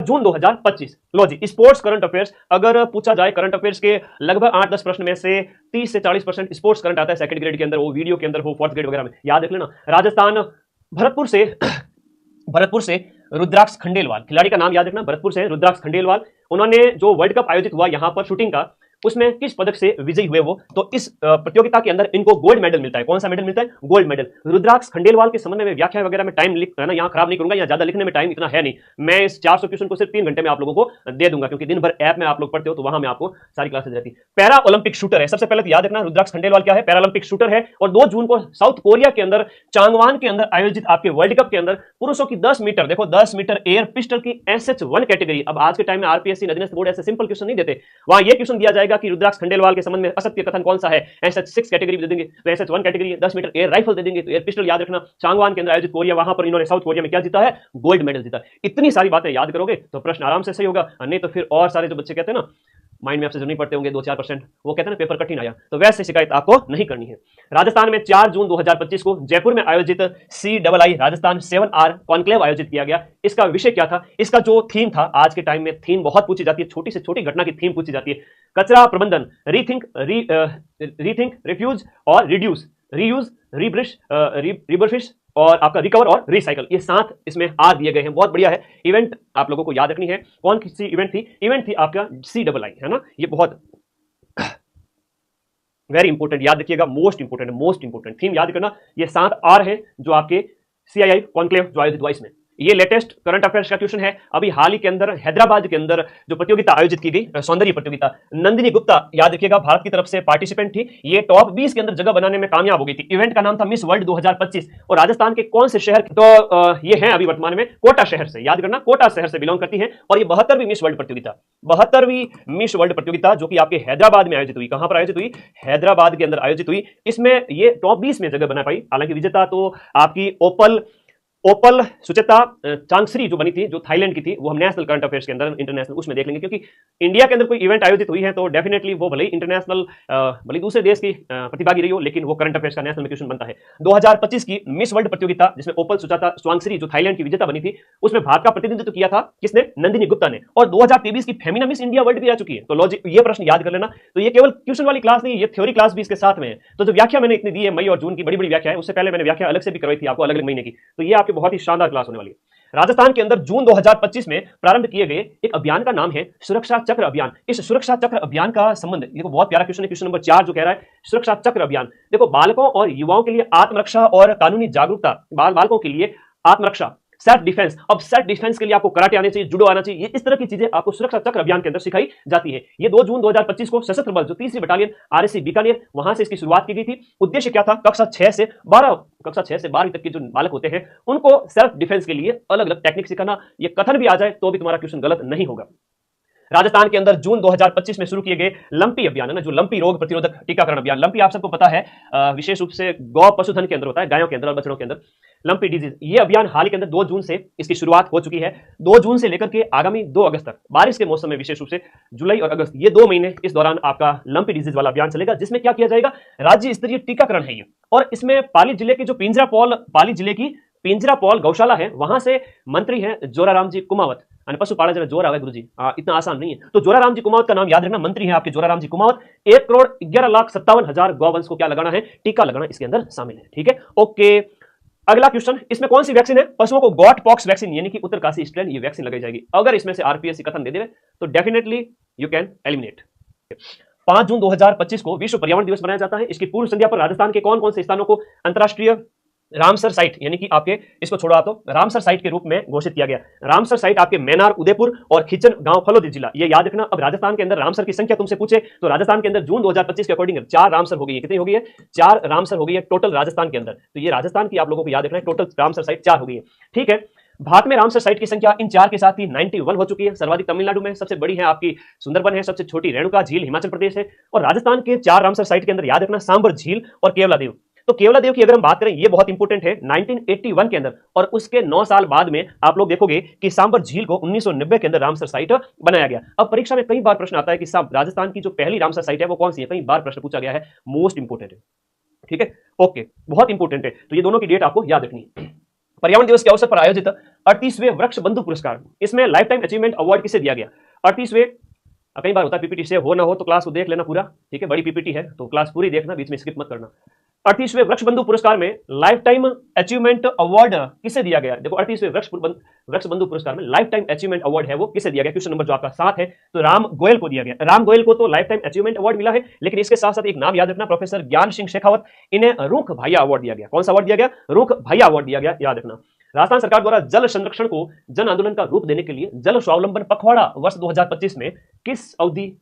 जून 2025। लो जी, sports current affairs अगर पूछा जाए, करंट अफेयर्स के लगभग 8-10 प्रश्न में से 30 से 40% स्पोर्ट्स करंट आता है सेकंड ग्रेड के अंदर, वो वीडियो के अंदर हो, फोर्थ ग्रेड वगैरह में। याद रख लेना। राजस्थान भरतपुर से भरतपुर से रुद्राक्ष खंडेलवाल, खिलाड़ी का नाम याद रखना, भरतपुर से रुद्राक्ष खंडेलवाल। उन्होंने जो वर्ल्ड कप आयोजित हुआ यहां पर शूटिंग का, उसमें किस पदक से विजयी हुए वो, तो इस प्रतियोगिता के अंदर इनको गोल्ड मेडल मिलता है। कौन सा मेडल मिलता है? Gold medal. रुद्राक्ष खंडेलवाल के संबंध में व्याख्या वगैरह में टाइम लिख ना, यहाँ खराब नहीं करूंगा, यहाँ ज्यादा लिखने में टाइम इतना है नहीं। मैं इस 400 क्वेश्चन को सिर्फ 3 घंटे में आप लोगों को दे दूंगा, क्योंकि दिन भर ऐप में आप लोग पढ़ते हो, तो वहां में आपको सारी क्लासेस रहती है। पैरा ओलंपिक शूटर है। सबसे पहले तो याद रखना रुद्राक्ष खंडेलवाल क्या है, पैरा ओलंपिक शूटर है। और 2 जून को साउथ कोरिया के अंदर चांगवान के अंदर आयोजित आपके वर्ल्ड कप के अंदर पुरुषों की 10 मीटर, देखो 10 मीटर एयर पिस्टल की SH1 कैटेगरी। अब आज के टाइम में आरपीएससी नदीनस्थ बोर्ड ऐसे सिंपल क्वेश्चन नहीं देते, वहां ये क्वेश्चन दिया जाएगा कि रुद्राक्ष खंडेलवाल के संबंध में असत्य कथन कौन सा है। SH6 कैटेगरी दे देंगे तो SH1 कैटेगरी है, 10 मीटर एयर राइफल दे देंगे तो एयर पिस्टल याद रखना। चांगवान के अंदर आयोजित कोरिया, वहां पर इन्होंने साउथ कोरिया में क्या जीता है? गोल्ड मेडल जीता। इतनी सारी बातें याद करोगे तो प्रश्न आराम से सही होगा, नहीं तो फिर और सारे जो बच्चे कहते हैं ना माइंड में आपसे जो नहीं पढ़ते होंगे 2-4%, वो कहते हैं ना पेपर कठिन आया, तो वैसे शिकायत आपको नहीं करनी है। राजस्थान में 4 जून 2025 को जयपुर में आयोजित CII राजस्थान 7R कॉन्क्लेव आयोजित किया गया। इसका विषय क्या था? इसका जो थीम था, आज के टाइम में थीम बहुत पूछी जाती है, छोटी से छोटी घटना की थीम पूछी जाती है। कचरा प्रबंधन, रीथिंक, रिफ्यूज और रिड्यूस, रीयूज, रिबरफिश और आपका रिकवर और रिसाइकल, ये 7 इसमें आर दिए गए हैं। बहुत बढ़िया है। इवेंट आप लोगों को याद रखनी है, कौन सी इवेंट थी? इवेंट थी आपका CII, है ना। ये बहुत वेरी इंपॉर्टेंट, याद रखिएगा, मोस्ट इंपॉर्टेंट थीम याद करना। ये 7 आर है जो आपके CII कॉन्क्लेव जो आयोजित हुआ इसमें। ये लेटेस्ट करंट अफेयर्स का क्वेश्चन है। अभी हाल ही के अंदर हैदराबाद के अंदर जो प्रतियोगिता आयोजित की गई, सौंदर्य प्रतियोगिता, नंदिनी गुप्ता याद रखिएगा भारत की तरफ से पार्टिसिपेंट थी। ये टॉप 20 के अंदर जगह बनाने में कामयाब हो गई थी। इवेंट का नाम था मिस वर्ल्ड 2025। और राजस्थान के कौन से शहर? तो ये है अभी वर्तमान में कोटा शहर से, याद करना, कोटा शहर से बिलोंग करती है। और ये 72वीं मिस वर्ल्ड प्रतियोगिता, 72वीं मिस वर्ल्ड प्रतियोगिता जो कि आपके हैदराबाद में आयोजित हुई। कहां पर आयोजित हुई? हैदराबाद के अंदर आयोजित हुई। इसमें ये टॉप 20 में जगह बना पाई। हालांकि विजेता तो आपकी ओपल सुचेता चांगसरी जो बनी थी, जो थाईलैंड की थी, वो हम नेशनल करंट अफेयर्स के अंदर इंटरनेशनल उसमें देख लेंगे, क्योंकि इंडिया के अंदर कोई इवेंट आयोजित हुई है तो डेफिनेटली वो भले ही इंटरनेशनल, भले दूसरे देश की प्रतिभागी रही हो, लेकिन वो करंट अफेयर्स का नेशनल में क्वेश्चन बनता है। 2025 की मिस वर्ल्ड प्रतियोगिता जिसमें ओपल सुचेता चांगसरी जो थाईलैंड की विजेता बनी थी, उसमें भारत का प्रतिनिधित्व किया था किसने? नंदिनी गुप्ता ने। और 2023 की फेमिना मिस इंडिया वर्ल्ड भी आ चुकी है। तो लॉजिक, ये प्रश्न याद कर लेना। तो ये केवल ट्यूशन वाली क्लास नहीं, ये थ्योरी क्लास भी इसके साथ में है। तो जो व्याख्या मैंने इतनी दी है, मई और जून की बड़ी बड़ी व्याख्या है, उससे पहले मैंने व्याख्या अलग से भी करवाई थी आपको, अलग अलग महीने की। तो ये आपकी बहुत ही शानदार क्लास होने वाली है। राजस्थान के अंदर जून 2025 में प्रारंभ किए गए एक अभियान का नाम है सुरक्षा चक्र अभियान। इस सुरक्षा चक्र अभियान का संबंध, देखो बहुत प्यारा क्वेश्चन है, क्वेश्चन नंबर 4 जो कह रहा है सुरक्षा चक्र अभियान। देखो, बालकों और युवाओं के लिए आत्मरक्षा और कानूनी जागरूकता, बालकों के लिए आत्मरक्षा, सेल्फ डिफेंस। अब सेल्फ डिफेंस के लिए आपको कराटे आने चाहिए, जुडो आना चाहिए, इस तरह की चीजें आपको सुरक्षा चक्र अभियान के अंदर सिखाई जाती है। ये 2 जून 2025 को सशस्त्र बल जो 3री बटालियन RSC बीकानेर, वहां से इसकी शुरुआत की गई थी। उद्देश्य क्या था? कक्षा 6 से 12वीं तक के जो बालक होते हैं उनको सेल्फ डिफेंस के लिए अलग अलग टेक्निक सिखाना। ये कथन भी आ जाए तो भी तुम्हारा क्वेश्चन गलत नहीं होगा। राजस्थान के अंदर जून 2025 में शुरू किए गए लंपी अभियान है ना, जो लंपी रोग प्रतिरोधक टीकाकरण अभियान। लंपी आप सबको पता है विशेष रूप से गौ पशुधन के अंदर होता है, गायों के अंदर और बछड़ों के अंदर लंपी डिजीज। ये अभियान हाल ही के अंदर 2 जून से इसकी शुरुआत हो चुकी है। 2 जून से लेकर के आगामी 2 अगस्त तक, बारिश के मौसम में विशेष रूप से जुलाई और अगस्त, ये 2 महीने इस दौरान आपका लंपी डिजीज वाला अभियान चलेगा, जिसमें क्या किया जाएगा? राज्य स्तरीय टीकाकरण है ये। और इसमें पाली जिले की जो पाली जिले की पिंजरापौल गौशाला है, वहां से मंत्री हैं जोराराम जी कुमावत। पशुपालन जरा जोर आवे गुरु जी, इतना आसान नहीं है। तो जोराराम जी कुमावत का नाम याद रखना, मंत्री हैं आपके जोराराम जी कुमावत। 1,11,57,000 गौवंश को क्या लगाना है? टीका लगाना इसके अंदर शामिल है। ठीक है, ओके। अगला क्वेश्चन, इसमें कौन सी वैक्सीन है? पशुओं को गॉट पॉक्स वैक्सीन यानी कि उत्तरकाशी स्ट्रेन, ये वैक्सीन लगाई जाएगी। अगर इसमें से आरपीएससी कथन दे दे तो डेफिनेटली यू कैन एलिमिनेट। 5 जून 2025 को विश्व पर्यावरण दिवस मनाया जाता है। इसकी पूर्व संध्या पर राजस्थान के कौन कौन से स्थानों को अंतरराष्ट्रीय रामसर साइट यानी कि आपके, इसको छोड़ो आप, तो रामसर साइट के रूप में घोषित किया गया। रामसर साइट आपके मैनार, उदयपुर और खिचन गांव, फलोदी जिला, ये याद रखना। अब राजस्थान के अंदर रामसर की संख्या तुमसे पूछे तो राजस्थान के अंदर जून 2025 के अकॉर्डिंग 4 रामसर हो गई है। कितनी हो गई है? 4 रामसर हो गई है टोटल राजस्थान के अंदर। तो ये राजस्थान की आप लोगों को याद रखना है, टोटल रामसर साइट 4 हो गई है। ठीक है, भारत में रामसर साइट की संख्या इन 4 के साथ ही 91 हो चुकी है। सर्वाधिक तमिलनाडु में, सबसे बड़ी है आपकी सुंदरबन है, सबसे छोटी रेणुका झील हिमाचल प्रदेश है। और राजस्थान के 4 रामसर साइट के अंदर याद रखना सांबर झील और केवलादेव। तो केवलादेव की अगर हम बात करें, ये बहुत इंपॉर्टेंट है, 1981 के अंदर, और उसके 9 साल बाद में आप लोग देखोगे कि सांबर झील को 1990 के अंदर रामसर साइट बनाया गया। अब परीक्षा में कई बार प्रश्न आता है कि राजस्थान की जो पहली रामसर साइट है वो कौन सी है? कई बार प्रश्न पूछा गया है, मोस्ट इंपोर्टेंट है। ठीक है, ओके, बहुत इंपॉर्टेंट है। तो ये दोनों की डेट आपको याद रखनी है। पर्यावरण दिवस के अवसर पर आयोजित 38वें वृक्ष बंधु पुरस्कार, इसमें लाइफ टाइम अचीवमेंट अवार्ड किसे दिया गया? 38वें, कई बार होता है पीपीटी से हो ना हो तो क्लास को देख लेना पूरा, ठीक है, बड़ी पीपीटी है तो क्लास पूरी देखना, बीच में स्किप मत करना। 38वें वृक्ष बंधु पुरस्कार में लाइफ टाइम अचीवमेंट अवार्ड किसे दिया गया? देखो 38वें वृक्ष बंधु पुरस्कार में लाइफ टाइम अचीवमेंट अवार्ड है वो किसे दिया गया? क्वेश्चन नंबर जो आपका 7 है, तो राम गोयल को दिया गया। राम गोयल को तो लाइफ टाइम अचीवमेंट अवार्ड मिला है, लेकिन इसके साथ साथ एक नाम याद रखना, प्रोफेसर ज्ञान सिंह शेखावत, इन्हें रूख भाइया अवार्ड दिया गया। कौन सा अवार्ड दिया गया? रूख भाइया अवार्ड दिया गया, याद रखना। राजस्थान सरकार द्वारा जल संरक्षण को जन आंदोलन का रूप देने के लिए जल स्वावलंबन पखवाड़ा वर्ष 2025 में किस अवधि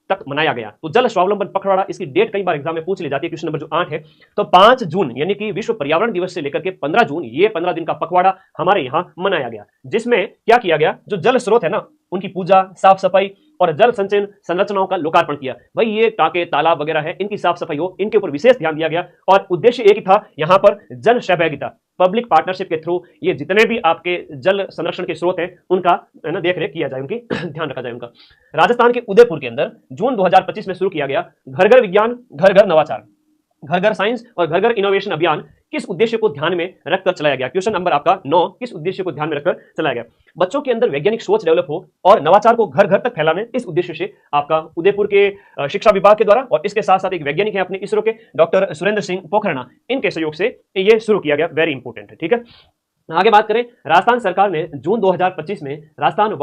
तक मनाया गया? तो जल स्वावलंबन पखवाड़ा, इसकी डेट कई बार एग्जाम में पूछ ली जाती है। क्वेश्चन नंबर जो 8 है, तो 5 जून यानी कि विश्व पर्यावरण दिवस से लेकर के 15 जून, ये 15 दिन का पखवाड़ा हमारे यहां मनाया गया, जिसमें क्या किया गया? जो जल स्रोत है ना, उनकी पूजा, साफ सफाई और जल संचयन संरचनाओं का लोकार्पण किया। भाई ये टाके, तालाब वगैरह है, इनकी साफ सफाई हो, इनके ऊपर विशेष ध्यान दिया गया और उद्देश्य एक ही था, यहां पर जन सहभागिता, पब्लिक पार्टनरशिप के थ्रू ये जितने भी आपके जल संरक्षण के स्रोत हैं उनका है ना देख रेख किया जाए, उनकी ध्यान रखा जाए उनका। राजस्थान के उदयपुर के अंदर जून 2025 में शुरू किया गया घर घर विज्ञान, घर घर नवाचार, घर घर साइंस और घर घर इनोवेशन अभियान किस उद्देश्य को ध्यान में रखकर चलाया गया? क्वेश्चन नंबर आपका 9, किस उद्देश्य को ध्यान में रखकर चलाया गया? बच्चों के अंदर वैज्ञानिक सोच डेवलप हो और नवाचार को घर घर तक फैलाने, इस उद्देश्य से आपका उदयपुर के शिक्षा विभाग के द्वारा और इसके साथ साथ एक वैज्ञानिक है अपने इसरो के डॉक्टर सुरेंद्र सिंह पोखरणा, इनके सहयोग से ये शुरू किया गया। वेरी इंपॉर्टेंट है, ठीक है। आगे बात करें, राजस्थान सरकार ने जून 2025 में राजस्थान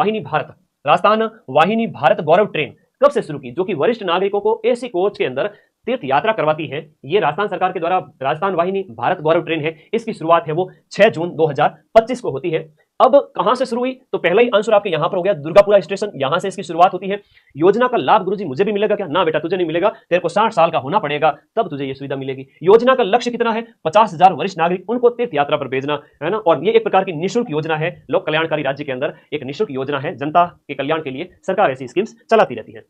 वाहिनी भारत गौरव ट्रेन कब से शुरू की, जो कि वरिष्ठ नागरिकों को एसी कोच के अंदर तीर्थ यात्रा करवाती है। ये राजस्थान सरकार के द्वारा राजस्थान वाहिनी भारत गौरव ट्रेन है, इसकी शुरुआत है वो 6 जून 2025 को होती है। अब कहां से शुरू हुई? तो पहला ही आंसर आपके यहां पर हो गया, दुर्गापुरा स्टेशन, यहां से इसकी शुरुआत होती है। योजना का लाभ गुरुजी मुझे भी मिलेगा क्या? ना बेटा, तुझे नहीं मिलेगा, तेरे को 60 साल का होना पड़ेगा तब तुझे ये सुविधा मिलेगी। योजना का लक्ष्य कितना है? 50,000 वरिष्ठ नागरिक, उनको तीर्थ यात्रा पर भेजना है ना, और ये एक प्रकार की निःशुल्क योजना है। लोक कल्याणकारी राज्य के अंदर एक निःशुल्क योजना है, जनता के कल्याण के लिए सरकार ऐसी स्कीम्स चलाती रहती है।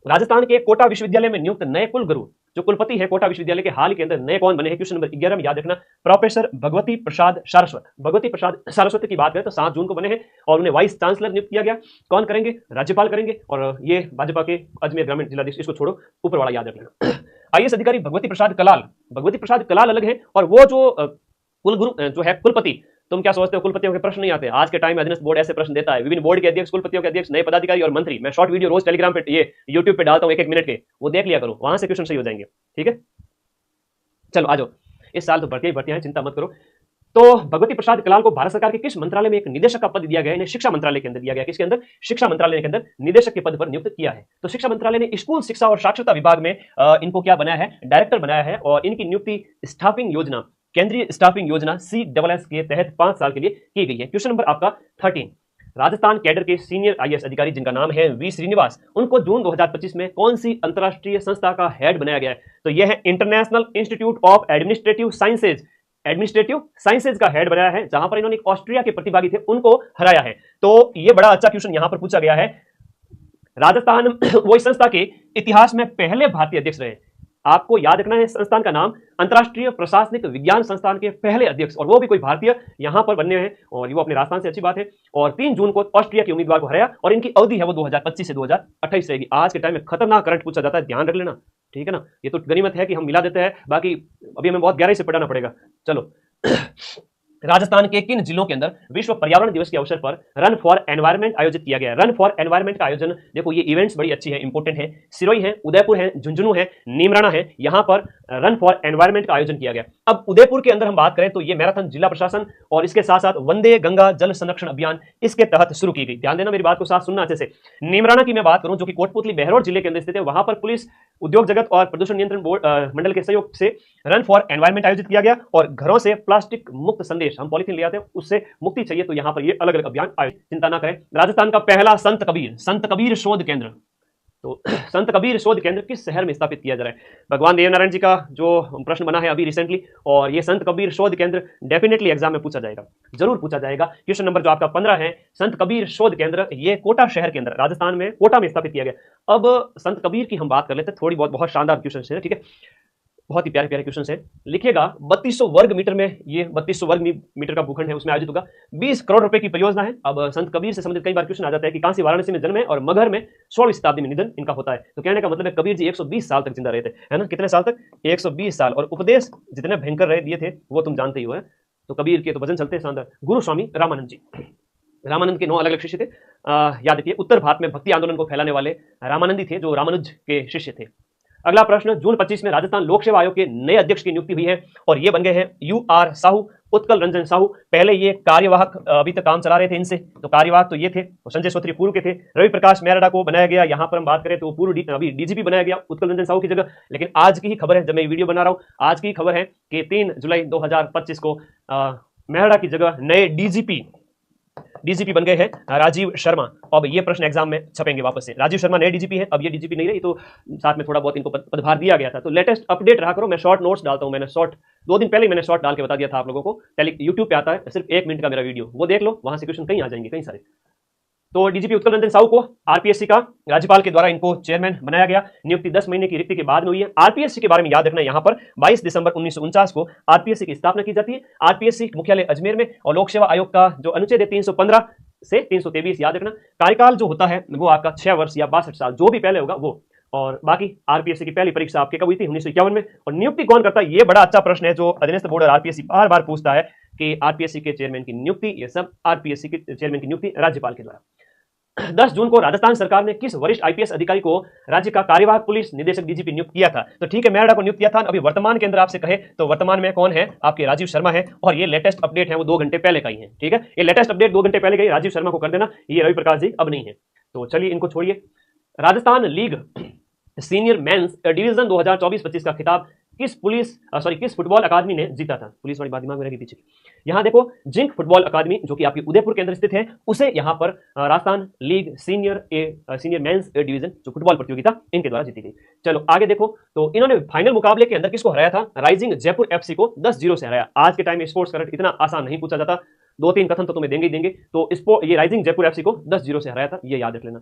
राजस्थान के कोटा विश्वविद्यालय में नियुक्त नए कुलगुरु, जो कुलपति है कोटा विश्वविद्यालय के, हाल के अंदर नए कौन बने हैं? क्वेश्चन नंबर 11 में याद रखना, प्रोफेसर भगवती प्रसाद सारस्वत। भगवती प्रसाद सारस्वत की बात करें तो 7 जून को बने हैं और उन्हें वाइस चांसलर नियुक्त किया गया। कौन करेंगे? राज्यपाल करेंगे, और ये भाजपा के अजमेर ग्रामीण जिलाधीश, इसको छोड़ो, ऊपर वाला याद रखना। आईएएस अधिकारी भगवती प्रसाद कलाल अलग है, और वो जो कुलगुरु जो है कुलपति, तुम क्या सोचते हो कुलपतियों के प्रश्न नहीं आते? आज के टाइम में बोर्ड ऐसे प्रश्न देता है, विभिन्न बोर्ड के अध्यक्ष, कुलपतियों के अध्यक्ष, नए पदाधिकारी और मंत्री। मैं शॉर्ट वीडियो रोज टेलीग्राम पे, ये यूट्यूब पे डालता हूं 1-1 मिनट के, वो देख लिया करो, वहां से क्वेश्चन सही हो जाएंगे, ठीक है। चलो आ जाओ, इस साल तो भर्तियां हैं, चिंता मत करो। तो भगवती प्रसाद कलाल को भारत सरकार के किस मंत्रालय में एक निदेशक का पद दिया गया? इन्हें शिक्षा मंत्रालय के अंदर दिया गया। किसके अंदर? शिक्षा मंत्रालय के अंदर निदेशक के पद पर नियुक्त किया है। तो शिक्षा मंत्रालय ने स्कूल शिक्षा और साक्षरता विभाग में इनको क्या बनाया है? डायरेक्टर बनाया है, और इनकी नियुक्ति स्टाफिंग योजना, केंद्रीय स्टाफिंग योजना CSS के तहत 5 साल के लिए की गई है। क्वेश्चन नंबर आपका 13, राजस्थान कैडर के सीनियर आईएएस अधिकारी जिनका नाम है वी श्रीनिवास, उनको जून 2025 में कौन सी अंतरराष्ट्रीय संस्था का हेड बनाया गया है? तो यह है international institute of administrative sciences का हेड बनाया है, जहां पर इन्होंने ऑस्ट्रिया के प्रतिभागी थे उनको हराया है। तो यह बड़ा अच्छा क्वेश्चन यहां पर पूछा गया है। राजस्थान वो इस संस्था के इतिहास में पहले भारतीय अध्यक्ष रहे। आपको याद रखना है संस्थान का नाम, अंतरराष्ट्रीय प्रशासनिक विज्ञान संस्थान के पहले अध्यक्ष, और वो भी कोई भारतीय यहां पर बनने हैं, और वो अपने राजस्थान से, अच्छी बात है। और 3 जून को ऑस्ट्रिया के उम्मीदवार को हराया, और इनकी अवधि है वो 2025 से 2028 रहेगी। आज के टाइम में खतरनाक करंट पूछा जाता है, ध्यान रख लेना, ठीक है ना। ये तो गनीमत है कि हम मिला देते हैं, बाकी अभी हमें बहुत गहराई से पढ़ाना पड़ेगा। चलो राजस्थान के किन जिलों के अंदर विश्व पर्यावरण दिवस के अवसर पर रन फॉर एनवायरनमेंट आयोजित किया गया? रन फॉर एनवायरनमेंट का आयोजन, देखो ये इवेंट्स बड़ी अच्छी है, इंपॉर्टेंट है। सिरोही है, उदयपुर है, झुंझुनू है, नीमराना है, यहां पर रन फॉर एनवायरनमेंट का आयोजन किया गया। अब उदयपुर के अंदर हम बात करें तो ये मैराथन जिला प्रशासन और इसके साथ साथ वंदे गंगा जल संरक्षण अभियान इसके तहत शुरू की गई। ध्यान देना, मेरी बात को साथ सुनना अच्छे से। नीमराना की मैं बात करूं, जो कि कोटपुतली बहरौर जिले के अंदर स्थित है, वहां पर पुलिस, उद्योग जगत और प्रदूषण नियंत्रण बोर्ड मंडल के सहयोग से रन फॉर एनवायरनमेंट आयोजित किया गया। और घरों से प्लास्टिक मुक्त संदेश, हम पॉलिथीन ले आते हैं, उससे मुक्ति चाहिए, तो यहां पर ये अलग अलग अभियान आयोजित, चिंता ना करें। राजस्थान का पहला संत कबीर शोध केंद्र, तो संत कबीर शोध केंद्र किस शहर में स्थापित किया जा रहा है? भगवान देवनारायण जी का जो प्रश्न बना है अभी रिसेंटली, और ये संत कबीर शोध केंद्र डेफिनेटली एग्जाम में पूछा जाएगा, जरूर पूछा जाएगा। क्वेश्चन नंबर जो आपका 15 है, संत कबीर शोध केंद्र ये कोटा शहर के अंदर, राजस्थान में कोटा में स्थापित किया गया। अब संत कबीर की हम बात कर लेते हैं, थोड़ी बहुत शानदार क्वेश्चन है, ठीक है, बहुत ही प्यारे प्यारे क्वेश्चन है। लिखिएगा 3200 वर्ग मीटर में, ये 3200 वर्ग मीटर का भूखंड है, उसमें आयोजित होगा। 20 करोड़ रुपए की परियोजना है। अब संत कबीर से संबंधित कई बार क्वेश्चन आ जाता है कि काशी वाराणसी में जन्म है और मगहर में 16वीं शताब्दी में निधन इनका होता है। तो कहने का मतलब है कबीर जी 120 साल तक जिंदा रहे थे, है ना। कितने साल तक? 120 साल। और उपदेश जितने भयंकर रहे दिए थे वो तुम जानते ही हो, है। तो कबीर के तो भजन चलते हैं शानदार। गुरु स्वामी रामानंद जी, रामानंद के 9 अलग अलग शिष्य थे। याद रखिए, उत्तर भारत में भक्ति आंदोलन को फैलाने वाले रामानंदी थे जो रामानुज के शिष्य थे। अगला प्रश्न, जून 25 में राजस्थान लोक सेवा आयोग के नए अध्यक्ष की नियुक्ति हुई है और ये बन गए हैं UR साहू, उत्कल रंजन साहू। पहले ये कार्यवाहक अभी तक काम चला रहे थे इनसे, तो कार्यवाहक तो ये थे, तो संजय सोत्री पूर्व के थे। रवि प्रकाश मेहरा को बनाया गया, यहाँ पर हम बात करें तो पूर्व अभी DGP बनाया गया उत्कल रंजन साहू की जगह। लेकिन आज की ही खबर है, जब मैं वीडियो बना रहा हूँ, आज की खबर है कि 3 जुलाई 2025 को मेहरा की जगह नए डीजीपी बन गए हैं राजीव शर्मा। अब ये प्रश्न एग्जाम में छपेंगे वापस से, राजीव शर्मा नए डीजीपी है, अब ये डीजीपी नहीं रही, तो साथ में थोड़ा बहुत इनको पदभार दिया गया था। तो लेटेस्ट अपडेट रहा करो, मैं शॉर्ट नोट्स डालता हूं, मैंने शॉर्ट 2 दिन पहले मैंने शॉर्ट डाल के बता दिया था आप लोगों को। यूट्यूब पे आता है सिर्फ 1 मिनट का मेरा वीडियो, वो देख लो, वहां से क्वेश्चन कहीं आ जाएंगे, कई सारे। तो डीजीपी उत्कल रंजन साहू को आरपीएससी का राज्यपाल के द्वारा इनको चेयरमैन बनाया गया। नियुक्ति 10 महीने की रिक्ति के बाद में हुई है। आरपीएससी के बारे में याद रखना, यहाँ पर 22 दिसंबर 1949 को आरपीएससी की स्थापना की जाती है। आरपीएससी मुख्यालय अजमेर में, और लोक सेवा आयोग का जो अनुच्छेद है 315 से 323 याद रखना। कार्यकाल जो होता है वो आपका 6 वर्ष या 62 साल, जो भी पहले होगा वो। और बाकी आरपीएससी की पहली परीक्षा आपके कब हुई थी? 1951 में। और नियुक्ति कौन करता है? ये बड़ा अच्छा प्रश्न है जो अधीनस्थ बोर्ड और आरपीएससी बार बार पूछता है कि आरपीएससी के चेयरमैन की नियुक्ति, ये सब आरपीएससी के चेयरमैन की नियुक्ति राज्यपाल के द्वारा। 10 जून को राजस्थान सरकार ने किस वरिष्ठ आईपीएस अधिकारी को राज्य का कार्यवाहक पुलिस निदेशक डीजीपी नियुक्त किया था? तो ठीक है, मेहरा को नियुक्त किया था। अभी वर्तमान के अंदर आपसे कहे तो वर्तमान में कौन है? आपके राजीव शर्मा है, और ये लेटेस्ट अपडेट है वो 2 घंटे पहले का ही है। ठीक है, ये लेटेस्ट अपडेट 2 घंटे पहले का ही, राजीव शर्मा को कर देना, ये रवि प्रकाश जी अब नहीं है। तो चलिए इनको छोड़िए। Rajasthan league senior mains division 2024-25 का खिताब किस फुटबॉल अकादमी ने जीता था? पुलिस वाली बात दिमाग में रहेगी पीछे। यहाँ देखो, जिंक फुटबॉल अकादमी जो कि आपकी उदयपुर के अंदर स्थित है, उसे यहाँ पर Rajasthan league senior mains division जो फुटबॉल प्रतियोगिता इनके द्वारा जीती गई। चलो आगे देखो, तो इन्होंने फाइनल मुकाबले के अंदर किसको हराया था? राइजिंग जयपुर FC को 10-0 से हराया। आज के टाइम में स्पोर्ट्स करंट इतना आसान नहीं पूछा जाता, 2-3 कथन तो तुम्हें देंगे ही देंगे। तो ये राइजिंग जयपुर FC को 10-0 से हराया था, ये याद रख लेना।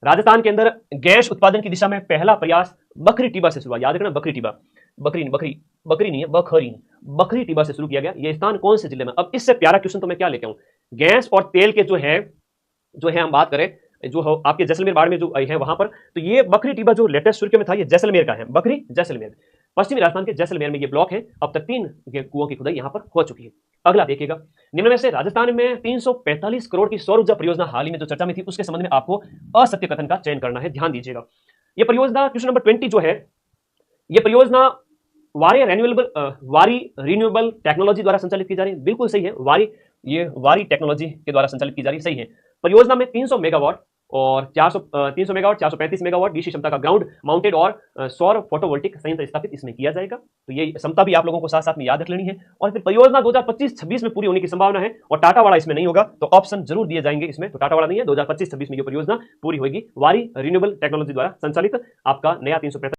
राजस्थान के अंदर गैस उत्पादन की दिशा में पहला प्रयास बकरी टीबा से शुरू, याद रखना, बकरी टीबा, बकरी नहीं है, बकरी टीबा से शुरू किया गया। यह स्थान कौन से जिले में? अब इससे प्यारा क्वेश्चन तो मैं क्या लेके आऊं, गैस और तेल के जो है हम बात करें जो आपके जैसलमेर बाड़मेर जो है वहां पर, तो ये बकरी टीबा जो लेटेस्ट शुरू में था ये जैसलमेर का है, बकरी जैसलमेर, पश्चिमी राजस्थान के जैसलमेर में ये ब्लॉक है। अब तक 3 कुओं की खुदाई यहां पर हो चुकी है। अगला देखिएगा, निम्न में से राजस्थान में 345 करोड़ की सौर ऊर्जा परियोजना हाल ही में जो चर्चा में थी उसके संबंध में आपको असत्य कथन का चयन करना है, ध्यान दीजिएगा। ये परियोजना क्वेश्चन नंबर 20 जो है, ये परियोजना वारी रिन्यूएबल टेक्नोलॉजी द्वारा संचालित की जा रही है। बिल्कुल सही है, वारी टेक्नोलॉजी के द्वारा संचालित की जा रही है, सही है। परियोजना में 300 मेगावाट और 300 मेगावाट 435 मेगावाट डीसी क्षमता का ग्राउंड माउंटेड और सौर फोटोवोल्टिक संयंत्र स्थापित इसमें किया जाएगा। तो ये क्षमता भी आप लोगों को साथ साथ में याद रख लेनी है। और फिर परियोजना 2025-26 में पूरी होने की संभावना है, और टाटावाड़ा इसमें नहीं होगा, तो ऑप्शन जरूर दिए जाएंगे इसमें। तो टाटावाड़ा नहीं है, 2025-26 में ये परियोजना पूरी होगी, वारी रिन्यूएबल टेक्नोलॉजी द्वारा संचालित आपका नया 345